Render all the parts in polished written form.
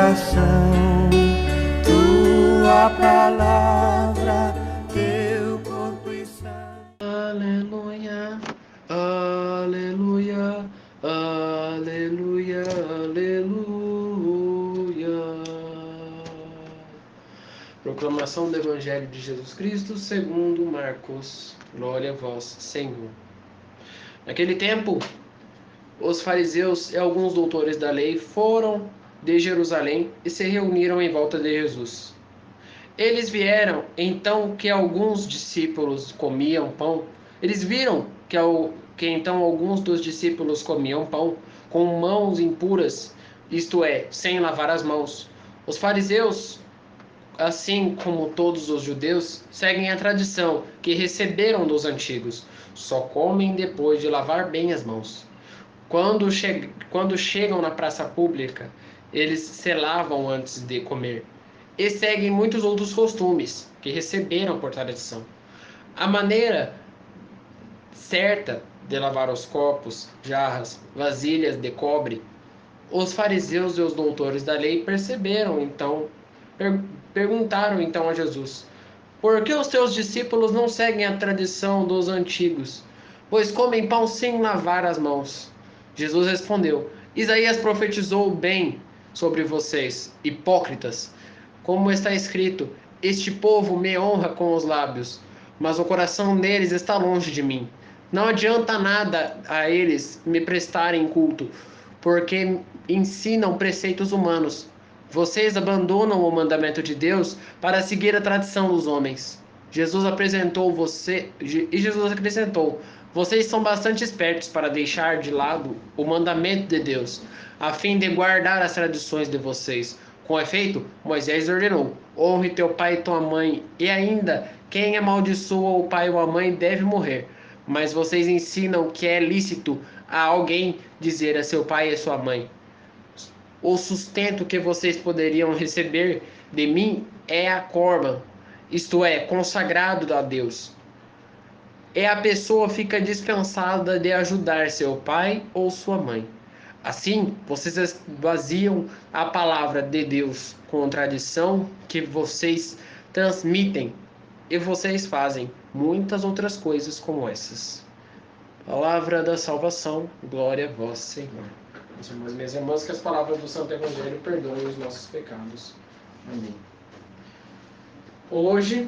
coração, tua palavra, teu corpo e sangue. Aleluia, aleluia, aleluia, aleluia. Proclamação do Evangelho de Jesus Cristo segundo Marcos. Glória a vós, Senhor. Naquele tempo, os fariseus e alguns doutores da lei foram de Jerusalém e se reuniram em volta de Jesus. Eles viram então que alguns discípulos comiam pão. Eles viram que então alguns dos discípulos comiam pão com mãos impuras, isto é, sem lavar as mãos. Os fariseus, assim como todos os judeus, seguem a tradição que receberam dos antigos. Só comem depois de lavar bem as mãos. Quando chegam na praça pública, eles se lavam antes de comer e seguem muitos outros costumes que receberam por tradição. A maneira certa de lavar os copos, jarras, vasilhas de cobre, os fariseus e os doutores da lei perceberam então, perguntaram então a Jesus: por que os teus discípulos não seguem a tradição dos antigos, pois comem pão sem lavar as mãos? Jesus respondeu: Isaías profetizou bem sobre vocês, hipócritas. Como está escrito: este povo me honra com os lábios, mas o coração deles está longe de mim. Não adianta nada a eles me prestarem culto, porque ensinam preceitos humanos. Vocês abandonam o mandamento de Deus para seguir a tradição dos homens. Jesus acrescentou: vocês são bastante espertos para deixar de lado o mandamento de Deus, a fim de guardar as tradições de vocês. Com efeito, Moisés ordenou: honre teu pai e tua mãe, e ainda quem amaldiçoa o pai ou a mãe deve morrer. Mas vocês ensinam que é lícito a alguém dizer a seu pai e a sua mãe: o sustento que vocês poderiam receber de mim é a corban, isto é, consagrado a Deus. E a pessoa fica dispensada de ajudar seu pai ou sua mãe. Assim, vocês esvaziam a palavra de Deus com a tradição que vocês transmitem, e vocês fazem muitas outras coisas como essas. Palavra da salvação, glória a vós, Senhor. Meus irmãos e minhas irmãs, que as palavras do Santo Evangelho perdoem os nossos pecados. Amém. Hoje,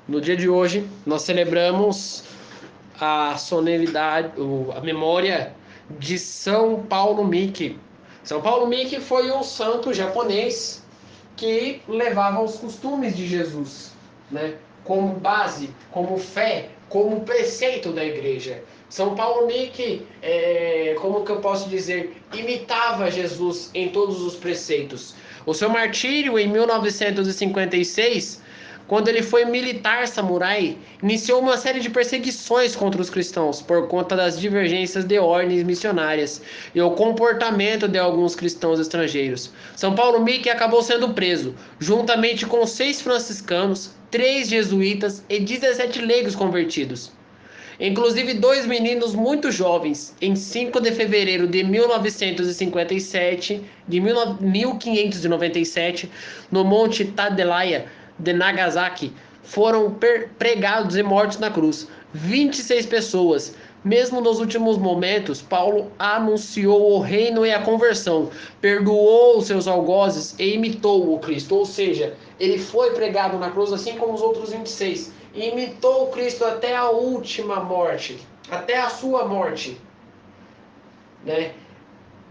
no dia de hoje, nós celebramos a solenidade, a memória de São Paulo Miki. São Paulo Miki foi um santo japonês que levava os costumes de Jesus, né, como base, como fé, como preceito da igreja. São Paulo Miki, como que eu posso dizer, imitava Jesus em todos os preceitos. O seu martírio em 1956, quando ele foi militar samurai, iniciou uma série de perseguições contra os cristãos por conta das divergências de ordens missionárias e o comportamento de alguns cristãos estrangeiros. São Paulo Miki acabou sendo preso, juntamente com 6 franciscanos, 3 jesuítas e 17 leigos convertidos. Inclusive 2 meninos muito jovens, em 5 de fevereiro de 1957, de 1597, no Monte Tadelaia de Nagasaki, foram pregados e mortos na cruz. 26 pessoas. Mesmo nos últimos momentos, Paulo anunciou o reino e a conversão, perdoou os seus algozes e imitou o Cristo. Ou seja, ele foi pregado na cruz assim como os outros 26. E imitou o Cristo até a última morte, até a sua morte, né?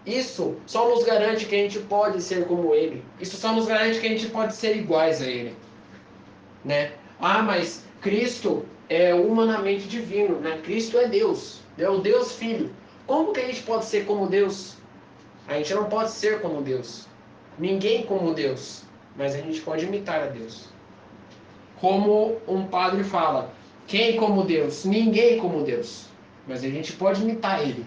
Isso só nos garante que a gente pode ser como ele. Isso só nos garante que a gente pode ser iguais a ele, né? Ah, mas Cristo é humanamente divino, né? Cristo é Deus, é o Deus Filho. Como que a gente pode ser como Deus? A gente não pode ser como Deus. Ninguém como Deus, mas a gente pode imitar a Deus. Como um padre fala: quem como Deus? Ninguém como Deus, mas a gente pode imitar ele,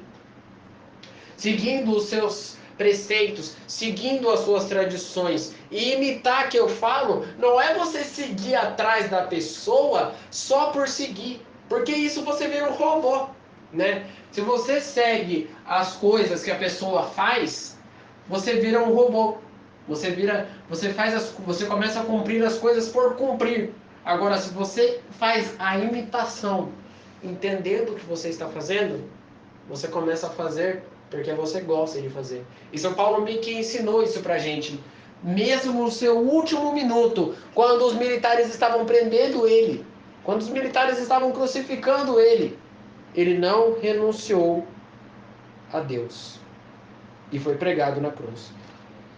seguindo os seus preceitos, seguindo as suas tradições. E imitar, que eu falo, não é você seguir atrás da pessoa só por seguir, porque isso você vira um robô, né? Se você segue as coisas que a pessoa faz, você vira um robô. Você começa a cumprir as coisas por cumprir. Agora, se você faz a imitação, entendendo o que você está fazendo, você começa a fazer porque você gosta de fazer. E São Paulo meio que ensinou isso pra gente. Mesmo no seu último minuto, quando os militares estavam prendendo ele, quando os militares estavam crucificando ele não renunciou a Deus e foi pregado na cruz.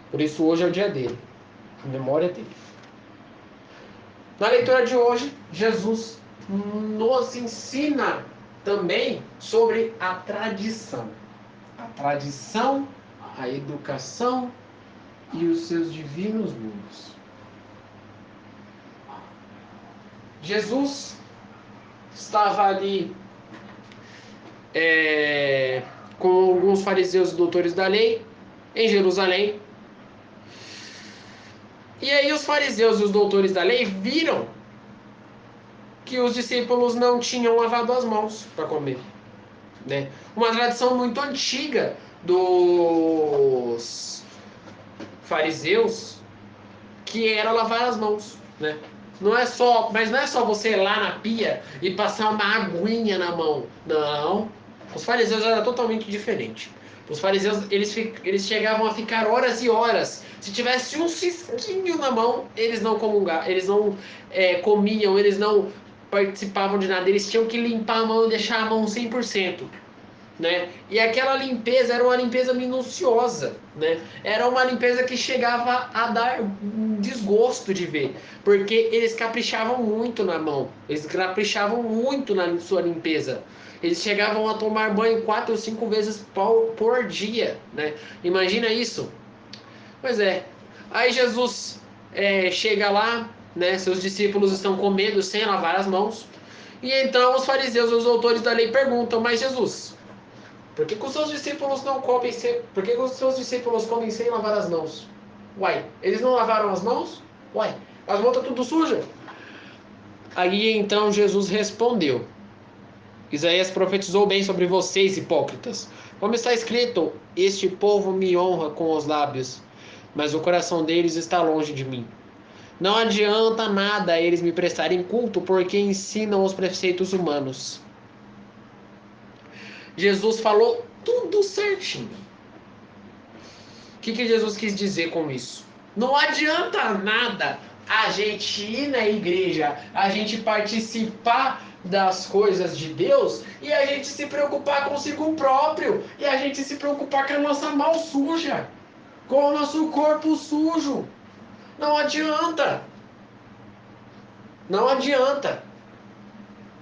Por isso hoje é o dia dele, a memória dele. Na leitura de hoje, Jesus nos ensina também sobre a tradição. A tradição, a educação e os seus divinos mundos. Jesus estava ali com alguns fariseus e doutores da lei em Jerusalém. E aí os fariseus e os doutores da lei viram que os discípulos não tinham lavado as mãos para comer, né? Uma tradição muito antiga dos fariseus, que era lavar as mãos, né? Mas não é só você ir lá na pia e passar uma aguinha na mão. Não. Os fariseus era totalmente diferente. Os fariseus, eles chegavam a ficar horas e horas. Se tivesse um cisquinho na mão, eles não comungavam, eles não comiam, eles não participavam de nada. Eles tinham que limpar a mão e deixar a mão 100%. Né? E aquela limpeza era uma limpeza minuciosa, né? Era uma limpeza que chegava a dar desgosto de ver, porque eles caprichavam muito na mão, eles caprichavam muito na sua limpeza. Eles chegavam a tomar banho 4 ou 5 vezes por dia, né? Imagina isso. Pois é. Aí Jesus chega lá, né? Seus discípulos estão comendo sem lavar as mãos. E então os fariseus e os doutores da lei perguntam: mas Jesus, por que os seus discípulos não comem por que os seus discípulos comem sem lavar as mãos? Uai, eles não lavaram as mãos? Uai, as mãos estão tudo sujas. Aí então Jesus respondeu: Isaías profetizou bem sobre vocês, hipócritas. Como está escrito, este povo me honra com os lábios, mas o coração deles está longe de mim. Não adianta nada eles me prestarem culto, porque ensinam os preceitos humanos. Jesus falou tudo certinho. O que Jesus quis dizer com isso? Não adianta nada a gente ir na igreja, a gente participar das coisas de Deus e a gente se preocupar consigo próprio, e a gente se preocupar com a nossa mão suja, com o nosso corpo sujo. Não adianta. Não adianta.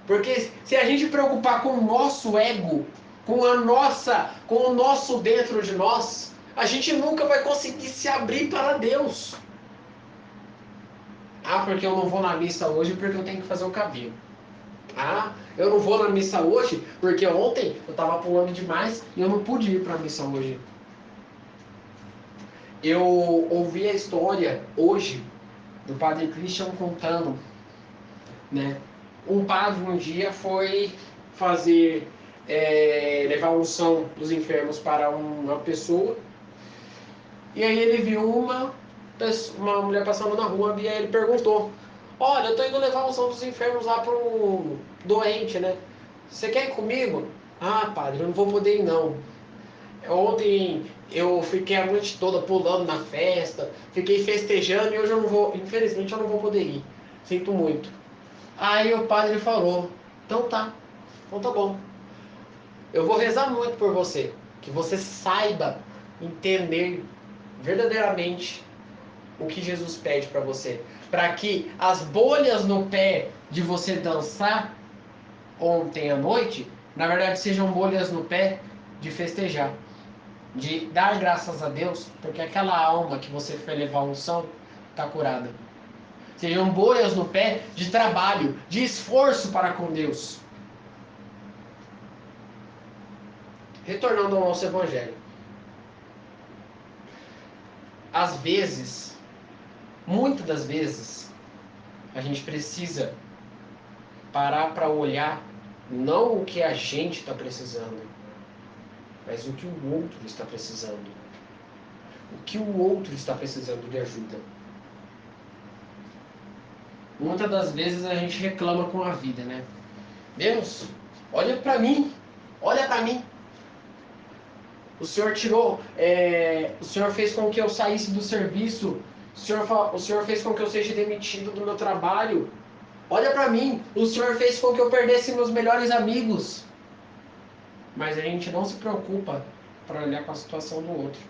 Porque se a gente preocupar com o nosso ego, com o nosso dentro de nós, a gente nunca vai conseguir se abrir para Deus. Ah, porque eu não vou na missa hoje porque eu tenho que fazer o cabelo. Ah, eu não vou na missa hoje porque ontem eu estava pulando demais e eu não pude ir para a missa hoje. Eu ouvi a história hoje do Padre Christian contando, né? Um padre um dia foi levar a unção dos enfermos para uma pessoa, e aí ele viu uma mulher passando na rua e aí ele perguntou: olha, eu tô indo levar a unção dos enfermos lá para um doente, né? Você quer ir comigo? Ah, padre, eu não vou poder ir não. Ontem eu fiquei a noite toda pulando na festa, fiquei festejando e hoje eu não vou, infelizmente eu não vou poder ir. Sinto muito. Aí o padre falou: então tá bom. Eu vou rezar muito por você, que você saiba entender verdadeiramente o que Jesus pede para você, para que as bolhas no pé de você dançar ontem à noite, na verdade sejam bolhas no pé de festejar, de dar graças a Deus, porque aquela alma que você foi levar a unção está curada. Sejam bolhas no pé de trabalho, de esforço para com Deus. Retornando ao nosso evangelho. Às vezes, muitas das vezes, a gente precisa parar para olhar não o que a gente está precisando, mas o que o outro está precisando. o que o outro está precisando de ajuda. Muitas das vezes a gente reclama com a vida, né? Deus, olha para mim, olha para mim. O Senhor o Senhor fez com que eu saísse do serviço, o Senhor fez com que eu seja demitido do meu trabalho. Olha para mim, o Senhor fez com que eu perdesse meus melhores amigos. Mas a gente não se preocupa para olhar para a situação do outro.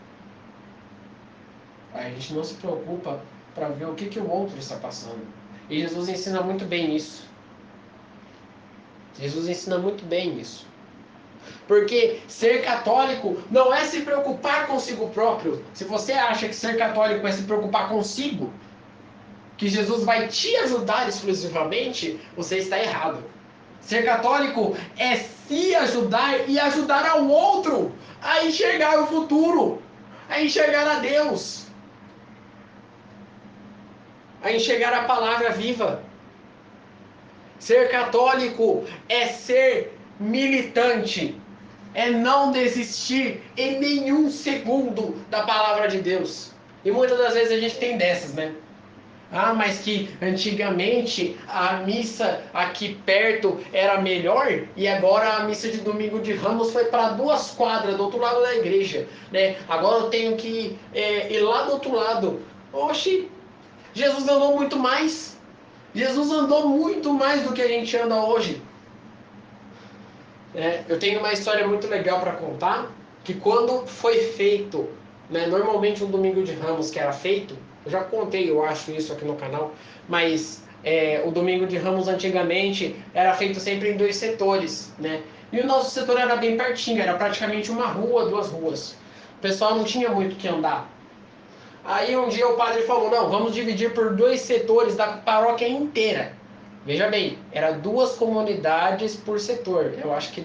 A gente não se preocupa para ver o que o outro está passando. E Jesus ensina muito bem isso. Jesus ensina muito bem isso. Porque ser católico não é se preocupar consigo próprio. Se você acha que ser católico é se preocupar consigo, que Jesus vai te ajudar exclusivamente, você está errado. Ser católico é se ajudar e ajudar ao outro a enxergar o futuro, a enxergar a Deus, a enxergar a palavra viva. Ser católico é ser militante, é não desistir em nenhum segundo da palavra de Deus. E muitas das vezes a gente tem dessas, né? Ah, mas que antigamente a missa aqui perto era melhor e agora a missa de domingo de Ramos foi para 2 quadras do outro lado da igreja, né? Agora eu tenho que ir lá do outro lado. Oxi, Jesus andou muito mais. Jesus andou muito mais do que a gente anda hoje. Eu tenho uma história muito legal para contar, que quando foi feito, né, normalmente um domingo de Ramos que era feito, eu já contei, eu acho isso aqui no canal, mas o domingo de Ramos antigamente era feito sempre em 2 setores, né? E o nosso setor era bem pertinho, era praticamente uma rua, 2 ruas. O pessoal não tinha muito o que andar. Aí um dia o padre falou, não, vamos dividir por 2 setores da paróquia inteira. Veja bem, era 2 comunidades por setor. Eu acho que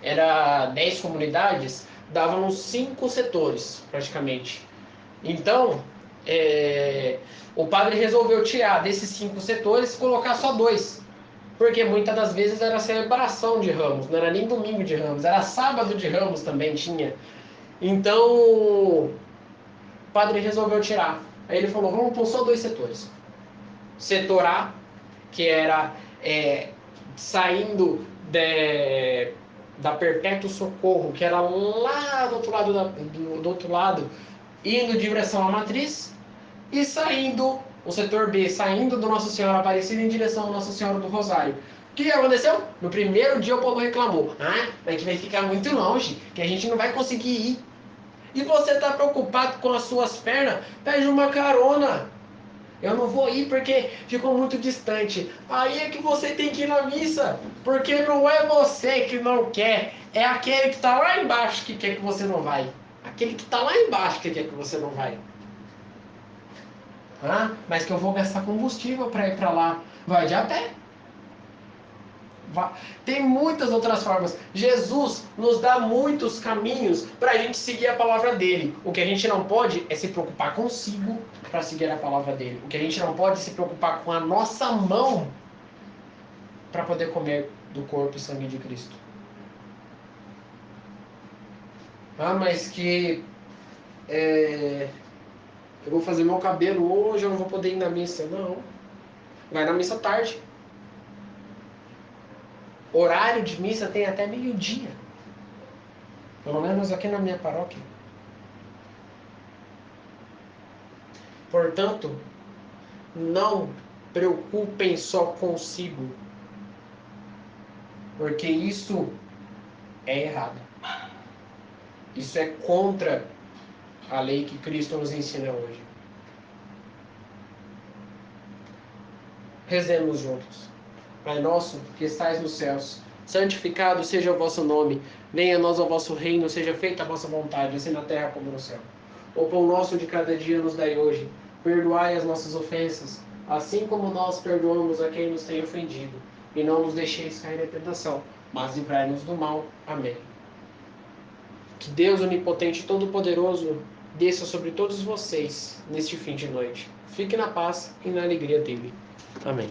era 10 comunidades, davam uns 5 setores, praticamente. Então, o padre resolveu tirar desses 5 setores e colocar só 2. Porque muitas das vezes era celebração de Ramos, não era nem domingo de Ramos, era sábado de Ramos também tinha. Então, o padre resolveu tirar. Aí ele falou, vamos pôr só 2 setores. Setor A, que era saindo da Perpétuo Socorro, que era lá do outro lado, do outro lado, indo em direção à Matriz, e saindo, o setor B, saindo do Nossa Senhora Aparecida em direção ao Nossa Senhora do Rosário. O que aconteceu? No primeiro dia o povo reclamou, mas que vai ficar muito longe, que a gente não vai conseguir ir. E você está preocupado com as suas pernas? Pede uma carona. Eu não vou ir porque ficou muito distante. Aí é que você tem que ir na missa. Porque não é você que não quer. É aquele que está lá embaixo que quer que você não vai. Aquele que está lá embaixo que quer que você não vai. Mas que eu vou gastar combustível para ir para lá. Vai de a pé. Tem muitas outras formas. Jesus nos dá muitos caminhos para a gente seguir a palavra dele. O que a gente não pode é se preocupar consigo para seguir a palavra dele. O que a gente não pode é se preocupar com a nossa mão para poder comer do corpo e sangue de Cristo. Mas que eu vou fazer meu cabelo hoje, eu não vou poder ir na missa. Não. Vai na missa tarde. Horário de missa tem até meio-dia. Pelo menos aqui na minha paróquia. Portanto, não preocupem só consigo. Porque isso é errado. Isso é contra a lei que Cristo nos ensina hoje. Rezemos juntos. Pai nosso, que estais nos céus, santificado seja o vosso nome. Venha a nós o vosso reino, seja feita a vossa vontade, assim na terra como no céu. O pão nosso de cada dia nos dai hoje. Perdoai as nossas ofensas, assim como nós perdoamos a quem nos tem ofendido. E não nos deixeis cair em tentação, mas livrai-nos do mal. Amém. Que Deus onipotente e todo-poderoso desça sobre todos vocês neste fim de noite. Fique na paz e na alegria dele. Amém.